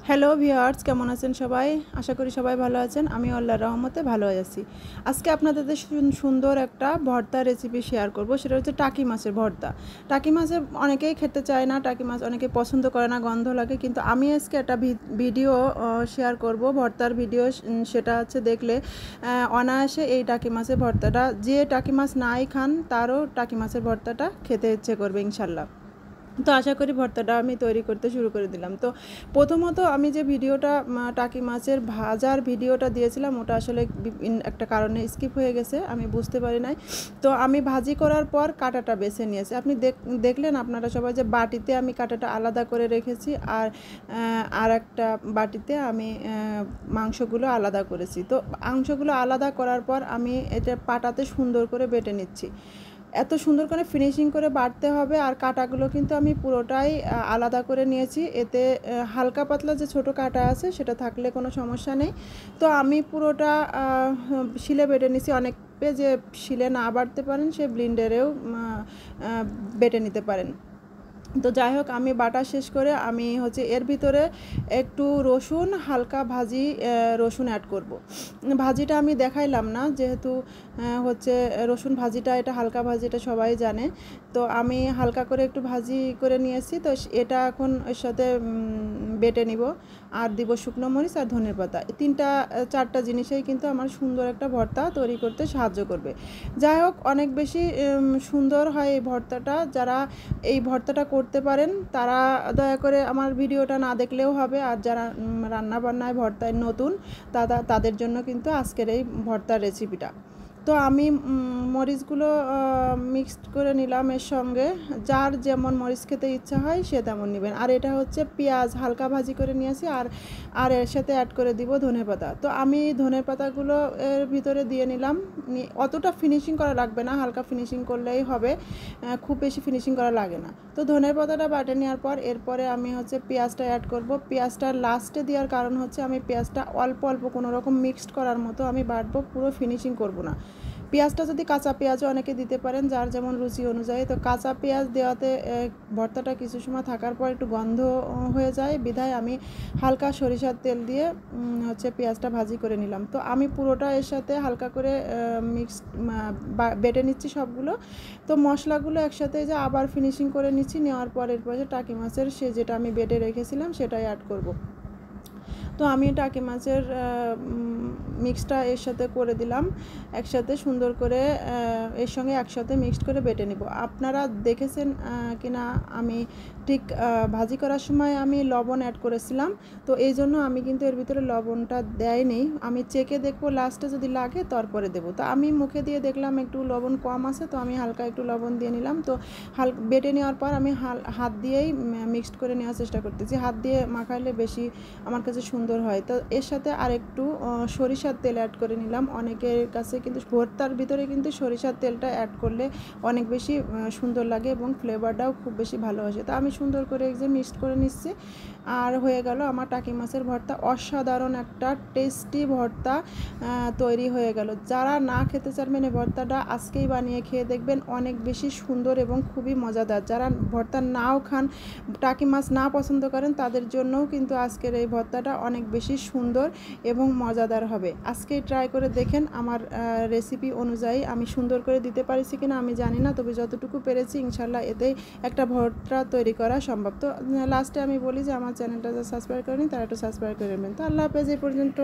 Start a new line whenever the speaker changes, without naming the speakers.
Hello viewers, কেমন আছেন সবাই? আশা করি সবাই ভালো আছেন। আমি আল্লাহর রহমতে ভালো আছি। আজকে আপনাদের সুন্দর একটা ভর্তা রেসিপি শেয়ার করব। সেটা হচ্ছে টাকি মাছের ভর্তা। টাকি মাছের অনেকেই খেতে চায় না, টাকি মাছ অনেকে পছন্দ করে না, গন্ধ লাগে। কিন্তু আমি আজকে একটা ভিডিও শেয়ার করব, ভর্তার ভিডিও। সেটা হচ্ছে দেখলে অনায়াসে এই টাকি মাছের ভর্তাটা, যে টাকি মাছ নাই খান তারও টাকি মাছের ভর্তাটা খেতে ইচ্ছে করবে ইনশাল্লাহ। তো আশা করি ভর্তাটা আমি তৈরি করতে শুরু করে দিলাম। তো প্রথমত আমি যে ভিডিওটা টাকি মাছের ভাজার ভিডিওটা দিয়েছিলাম, ওটা আসলে একটা কারণে স্কিপ হয়ে গেছে, আমি বুঝতে পারি নাই। তো আমি ভাজি করার পর কাঁটাটা বেছে নিয়েছি। আপনি দেখলেন আপনারা সবাই যে বাটিতে আমি কাঁটাটা আলাদা করে রেখেছি, আর একটা বাটিতে আমি মাংসগুলো আলাদা করেছি। তো মাংসগুলো আলাদা করার পর আমি এটা পাটাতে সুন্দর করে বেটে নিচ্ছি। এত সুন্দর করে ফিনিশিং করে বাটতে হবে। আর কাঁটাগুলো কিন্তু আমি পুরোটাই আলাদা করে নিয়েছি। এতে হালকা পাতলা যে ছোট কাঁটা আছে সেটা থাকলে কোনো সমস্যা নেই। তো আমি পুরোটা শিলে বেটে নিয়েছি। অনেকে যে শিলে না বাটতে পারেন সে ব্লেন্ডারেও বেটে নিতে পারেন। তো যাই হোক, আমি বাটা শেষ করে আমি হচ্ছে এর ভিতরে একটু রসুন, হালকা ভাজি রসুন অ্যাড করব। ভাজিটা আমি দেখাইলাম না, যেহেতু হচ্ছে রসুন ভাজিটা, এটা হালকা ভাজিটা সবাই জানে। তো আমি হালকা করে একটু ভাজি করে নিয়েছি। তো এটা এখন এর সাথে বেটে নিব। আর দিব শুকনো মরিচ আর ধনের পাতা। চারটা জিনিসেই কিন্তু আমার সুন্দর একটা ভর্তা তৈরি করতে সাহায্য করবে। যাই হোক, অনেক বেশি সুন্দর হয় এই ভর্তাটা। যারা এই ভর্তাটা করতে পারেন তারা দয়া করে আমার ভিডিওটা না দেখলেও হবে। আর যারা রান্না বান্নায় ভর্তায় নতুন, তাদের জন্য কিন্তু আজকের এই ভর্তার রেসিপিটা। তো আমি মরিচগুলো মিক্সড করে নিলাম এর সঙ্গে। যার যেমন মরিচ খেতে ইচ্ছা হয় সে তেমন নেবেন। আর এটা হচ্ছে পেঁয়াজ হালকা ভাজি করে নিয়েছি, আর এর সাথে অ্যাড করে দিব ধনেপাতা। তো আমি ধনেপাতাগুলো এর ভিতরে দিয়ে নিলাম। অতটা ফিনিশিং করা লাগবে না, হালকা ফিনিশিং করলেই হবে, খুব বেশি ফিনিশিং করা লাগে না। তো ধনেপাতাটা বাটে নেওয়ার পর এরপরে আমি হচ্ছে পেঁয়াজটা অ্যাড করব। পেঁয়াজটা লাস্টে দেওয়ার কারণ হচ্ছে আমি পেঁয়াজটা অল্প অল্প কোনো রকম মিক্সড করার মতো আমি বাটবো, পুরো ফিনিশিং করব না। পেঁয়াজটা যদি কাঁচা পেঁয়াজও অনেকে দিতে পারেন, যার যেমন রুচি অনুযায়ী। তো কাঁচা পেঁয়াজ দেওয়াতে ভর্তাটা কিছু সময় থাকার পর একটু গন্ধ হয়ে যায়, বিধায় আমি হালকা সরিষার তেল দিয়ে হচ্ছে পেঁয়াজটা ভাজি করে নিলাম। তো আমি পুরোটা এর সাথে হালকা করে বেটে নিচ্ছি সবগুলো। তো মশলাগুলো একসাথে যে আবার ফিনিশিং করে নিচ্ছি, নেওয়ার পর এরপরে টাকি মাছের যেটা আমি বেটে রেখেছিলাম সেটাই অ্যাড করব। তো আমি টাকি মাছের মিক্সটা এর সাথে করে দিলাম, একসাথে সুন্দর করে এর সঙ্গে একসাথে মিক্সড করে বেটে নিব। আপনারা দেখেছেন কিনা আমি ঠিক ভাজি করার সময় আমি লবণ অ্যাড করেছিলাম। তো এই জন্য আমি কিন্তু এর ভিতরে লবণটা দেয়নি। আমি চেকে দেখবো, লাস্টে যদি লাগে তারপরে দেবো। তো আমি মুখে দিয়ে দেখলাম একটু লবণ কম আছে, তো আমি হালকা একটু লবণ দিয়ে নিলাম। তো বেটে নেওয়ার পর আমি হাত দিয়েই মিক্সড করে নেওয়ার চেষ্টা করতেছি। হাত দিয়ে মাখাইলে বেশি আমার কাছে সুন্দর হয়। তো এর সাথে আর একটু সরিষার তেল অ্যাড করে নিলাম। অনেকের কাছে কিন্তু ভর্তার ভিতরে কিন্তু সরিষার তেলটা অ্যাড করলে অনেক বেশি সুন্দর লাগে এবং ফ্লেভারটাও খুব বেশি ভালো আসে। তো আমি সুন্দর করে এই যে মিক্সড করে নিচ্ছি, আর হয়ে গেল আমার টাকি মাছের ভর্তা। অসাধারণ একটা টেস্টি ভর্তা তৈরি হয়ে গেল। যারা না খেতে চাইবেন এই ভর্তাটা আজকেই বানিয়ে খেয়ে দেখবেন, অনেক বেশি সুন্দর এবং খুবই মজাদার। যারা ভর্তা নাও খান, টাকি মাছ না পছন্দ করেন, তাদের জন্যও কিন্তু আজকের এই ভর্তাটা অনেক বেশি সুন্দর এবং মজাদার হবে। আজকেই ট্রাই করে দেখেন। আমার রেসিপি অনুযায়ী আমি সুন্দর করে দিতে পারছি কিনা আমি জানি না, তবে যতটুকু পেরেছি ইনশাল্লাহ এতেই একটা ভর্তা তৈরি করা সম্ভব। তো লাস্টে আমি বলি যে আমার চ্যানেলটা সাবস্ক্রাইব করেনি তারা একটু সাবস্ক্রাইব করে নেবেন। তো আল্লাহ হাফেজ, এই পর্যন্ত।